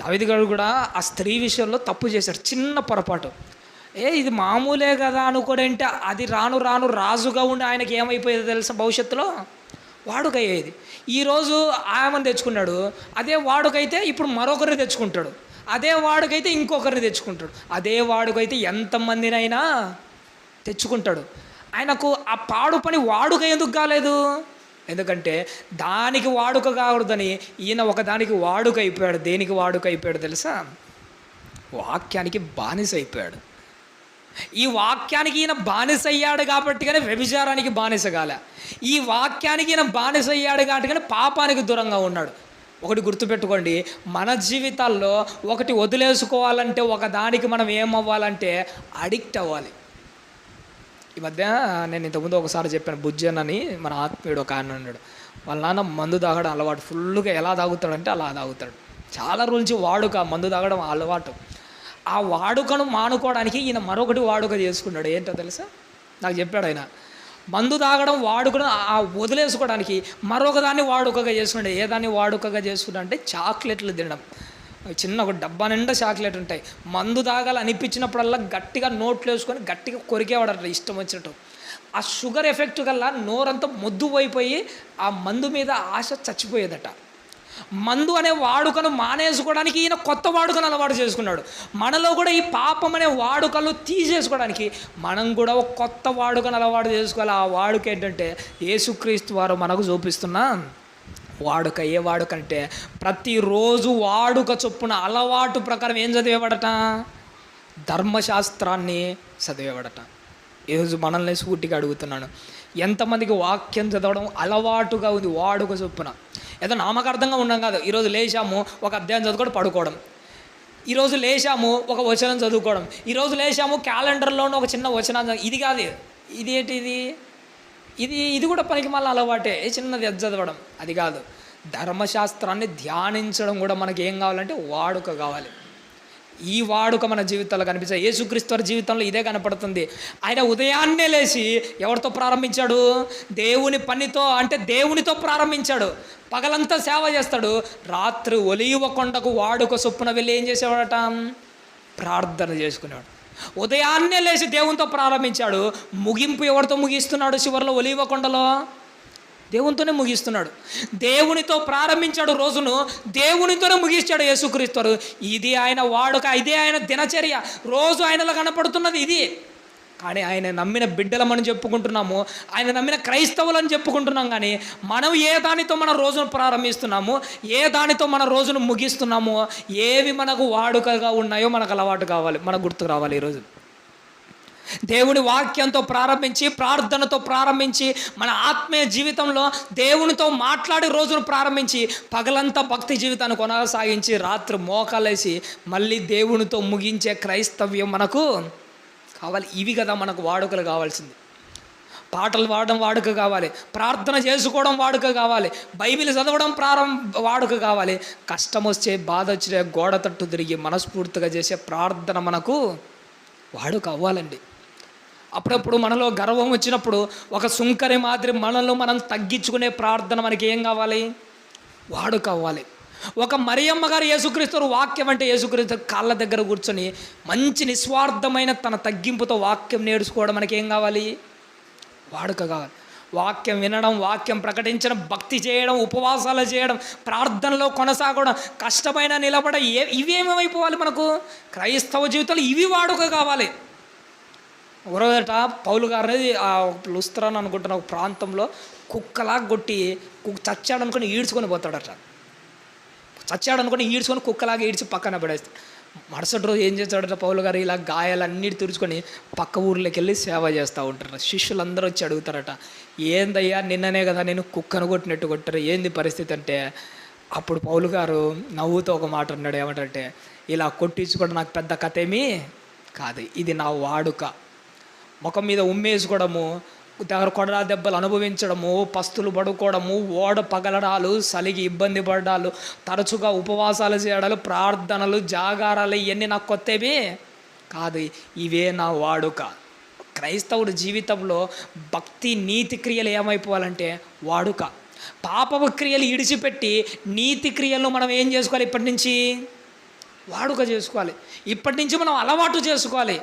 దావీదు గారు కూడా ఆ స్త్రీ విషయంలో తప్పు చేశాడు, చిన్న పొరపాటు. ఇది మామూలే కదా అనుకోడంటే అది రాను రాను రాజుగా ఉండి ఆయనకి ఏమైపోయేది తెలుసా, భవిష్యత్తులో వాడుక అయ్యేది. ఈరోజు ఆమెను తెచ్చుకున్నాడు, అదే వాడుకైతే ఇప్పుడు మరొకరిని తెచ్చుకుంటాడు, అదే వాడుకైతే ఇంకొకరిని తెచ్చుకుంటాడు, అదే వాడుకైతే ఎంతమందినైనా తెచ్చుకుంటాడు. ఆయనకు ఆ పాడు పని వాడుక ఎందుకు కాలేదు? ఎందుకంటే దానికి వాడుక కాకూడదని ఈయన ఒకదానికి వాడుక అయిపోయాడు. దేనికి వాడుక అయిపోయాడు తెలుసా? వాక్యానికి బానిస అయిపోయాడు. ఈ వాక్యానికి ఈయన బానిస అయ్యాడు కాబట్టి కానీ వ్యభిచారానికి బానిస కాలే. ఈ వాక్యానికి ఈయన బానిస అయ్యాడు కాబట్టి కానీ పాపానికి దూరంగా ఉన్నాడు. ఒకటి గుర్తుపెట్టుకోండి, మన జీవితాల్లో ఒకటి వదిలేసుకోవాలంటే ఒకదానికి మనం ఏమవ్వాలంటే అడిక్ట్ అవ్వాలి. ఈ మధ్య నేను ఇంతకుముందు ఒకసారి చెప్పాను, బుజ్జన్ అని మన ఆత్మీయుడు ఒక ఆయన ఉన్నాడు. వాళ్ళ నాన్న మందు తాగడం అలవాటు, ఫుల్గా ఎలా తాగుతాడంటే అలా తాగుతాడు. చాలా రోజుల నుంచి వాడుక, మందు తాగడం అలవాటు. ఆ వాడుకను మానుకోవడానికి ఈయన మరొకటి వాడుక చేసుకున్నాడు. ఏంటో తెలుసా? నాకు చెప్పాడు ఆయన, మందు తాగడం వాడుకను వదిలేసుకోవడానికి మరొక దాన్ని వాడుకగా చేసుకున్నాడు. ఏ దాన్ని వాడుకగా చేసుకున్నా అంటే చాక్లెట్లు తినడం. చిన్న ఒక డబ్బా నిండా చాక్లెట్ ఉంటాయి. మందు తాగాలి అనిపించినప్పుడల్లా గట్టిగా నోట్లు వేసుకొని గట్టిగా కొరికేవాడట ఇష్టం వచ్చినట్టు. ఆ షుగర్ ఎఫెక్ట్ కల్లా నోరంతా మొద్దు అయిపోయి ఆ మందు మీద ఆశ చచ్చిపోయేదట. మందు అనే వాడుకను మానేసుకోవడానికి ఈయన కొత్త వాడుకను అలవాటు చేసుకున్నాడు. మనలో కూడా ఈ పాపం అనే వాడుకలు తీసేసుకోవడానికి మనం కూడా ఒక కొత్త వాడుకను అలవాటు చేసుకోవాలి. ఆ వాడుక ఏంటంటే యేసుక్రీస్తు వారు మనకు చూపిస్తున్న వాడుక. ఏ వాడుక అంటే ప్రతిరోజు వాడుక చొప్పున అలవాటు ప్రకారం ఏం చదివేవాడట? ధర్మశాస్త్రాన్ని చదివేవాడట. ఈరోజు మనల్ని సూటిగా అడుగుతున్నాను, ఎంతమందికి వాక్యం చదవడం అలవాటుగా ఉంది? వాడుక చొప్పున ఏదో నామకార్థంగా ఉన్నాం కాదు. ఈరోజు లేచాము ఒక అధ్యాయం చదువుకోవడం, పడుకోవడం. ఈరోజు లేచాము ఒక వచనం చదువుకోవడం. ఈరోజు లేచాము క్యాలెండర్లోనూ ఒక చిన్న వచనం. ఇది కాదు, ఇది ఏంటిది? ఇది కూడా పనికి మళ్ళీ అలవాటే, చిన్నది చదవడం. అది కాదు, ధర్మశాస్త్రాన్ని ధ్యానించడం కూడా మనకి ఏం కావాలంటే వాడుక కావాలి. ఈ వాడుక మన జీవితాల్లో కనిపించాలి. యేసుక్రీస్తు వారి జీవితంలో ఇదే కనపడుతుంది. ఆయన ఉదయాన్నే లేచి ఎవరితో ప్రారంభించాడు? దేవుని పనితో, అంటే దేవునితో ప్రారంభించాడు. పగలంతా సేవ చేస్తాడు. రాత్రి ఒలీవ కొండకు వాడుక చొప్పున వెళ్ళి ఏం చేసేవాడట? ప్రార్థన చేసుకునేవాడు. ఉదయాన్నే లేచి దేవునితో ప్రారంభించాడు. ముగింపు ఎవరితో ముగిస్తున్నాడు? చివరిలో ఒలీవ కొండలో దేవునితోనే ముగిస్తున్నాడు. దేవునితో ప్రారంభించాడు రోజును, దేవునితోనే ముగించాడు యేసుక్రీస్తు. ఇది ఆయన వాడుక, ఇదే ఆయన దినచర్య. రోజు ఆయనలో కనపడుతున్నది ఇది. కానీ ఆయన నమ్మిన బిడ్డలమని చెప్పుకుంటున్నాము, ఆయన నమ్మిన క్రైస్తవులని చెప్పుకుంటున్నాం. కానీ మనం ఏ దానితో మన రోజును ప్రారంభిస్తున్నాము, ఏ దానితో మన రోజును ముగిస్తున్నామో, ఏవి మనకు వాడుకగా ఉన్నాయో మనకు అలవాటు కావాలి, మనకు గుర్తుకు రావాలి. ఈరోజు దేవుని వాక్యంతో ప్రారంభించి, ప్రార్థనతో ప్రారంభించి, మన ఆత్మీయ జీవితంలో దేవునితో మాట్లాడి రోజును ప్రారంభించి, పగలంతా భక్తి జీవితాన్ని కొనసాగించి, రాత్రి మోకాలేసి మళ్ళీ దేవునితో ముగించే క్రైస్తవ్యం మనకు కావాలి. ఇవి కదా మనకు వాడుకలు కావాల్సింది. పాటలు పాడడం వాడుక కావాలి, ప్రార్థన చేసుకోవడం వాడుక కావాలి, బైబిల్ చదవడం వాడుక కావాలి. కష్టం వచ్చే, బాధ వచ్చే, గోడ తట్టు తిరిగి మనస్ఫూర్తిగా చేసే ప్రార్థన మనకు వాడుక అవ్వాలండి. అప్పుడప్పుడు మనలో గర్వం వచ్చినప్పుడు ఒక సుంకరి మాదిరి మనలో మనం తగ్గించుకునే ప్రార్థన మనకి ఏం కావాలి? వాడుక అవ్వాలి. ఒక మరియమ్మ గారు యేసుక్రీస్తు వాక్యం అంటే యేసుక్రీస్తు కాళ్ళ దగ్గర కూర్చొని మంచి నిస్వార్థమైన తన తగ్గింపుతో వాక్యం నేర్చుకోవడం మనకి ఏం కావాలి? వాడుక కావాలి. వాక్యం వినడం, వాక్యం ప్రకటించడం, భక్తి చేయడం, ఉపవాసాలు చేయడం, ప్రార్థనలో కొనసాగడం, కష్టమైన నిలబడ, ఇవేమేమైపోవాలి మనకు? క్రైస్తవ జీవితంలో ఇవి వాడుక కావాలి. ఒకరోజట పౌలు గారు అనేది లుస్త్రాన్ అనుకుంటున్న ఒక ప్రాంతంలో కుక్కలా కొట్టి చచ్చాడు అనుకుని ఈడ్చుకొని పోతాడట. చచ్చాడు అనుకుని ఈడ్చుకొని కుక్కలాగా ఈడ్చి పక్కన పడేస్తాడు. మరుసటి రోజు ఏం చేస్తాడట పౌలు గారు? ఇలా గాయాలన్నిటి తుడుచుకొని పక్క ఊర్లోకి వెళ్ళి సేవ చేస్తూ ఉంటారు. శిష్యులందరూ వచ్చి అడుగుతారట, ఏందయ్యా నిన్ననే కదా నేను కుక్కను కొట్టినట్టు కొట్టారు, ఏంది పరిస్థితి అంటే, అప్పుడు పౌలు గారు నవ్వుతో ఒక మాట అన్నాడు. ఏమంటే, ఇలా కొట్టించుకోవడం నాకు పెద్ద కథ ఏమీ కాదు, ఇది నా వాడుక. ముఖం మీద ఉమ్మేసుకోవడము, దగ్గర కొడరా దెబ్బలు అనుభవించడము, పస్తులు పడుకోవడము, ఓడ పగలడాలు, సలిగి ఇబ్బంది పడ్డాలు, తరచుగా ఉపవాసాలు చేయడాలు, ప్రార్థనలు, జాగారాలు, ఇవన్నీ నాకు కొత్తవి కాదు, ఇవే నా వాడుక. క్రైస్తవుడి జీవితంలో భక్తి నీతి క్రియలు ఏమైపోవాలంటే వాడుక. పాపపు క్రియలు ఇడిచిపెట్టి నీతి క్రియలను మనం ఏం చేసుకోవాలి? ఇప్పటి నుంచి వాడుక చేసుకోవాలి. ఇప్పటి నుంచి మనం అలవాటు చేసుకోవాలి.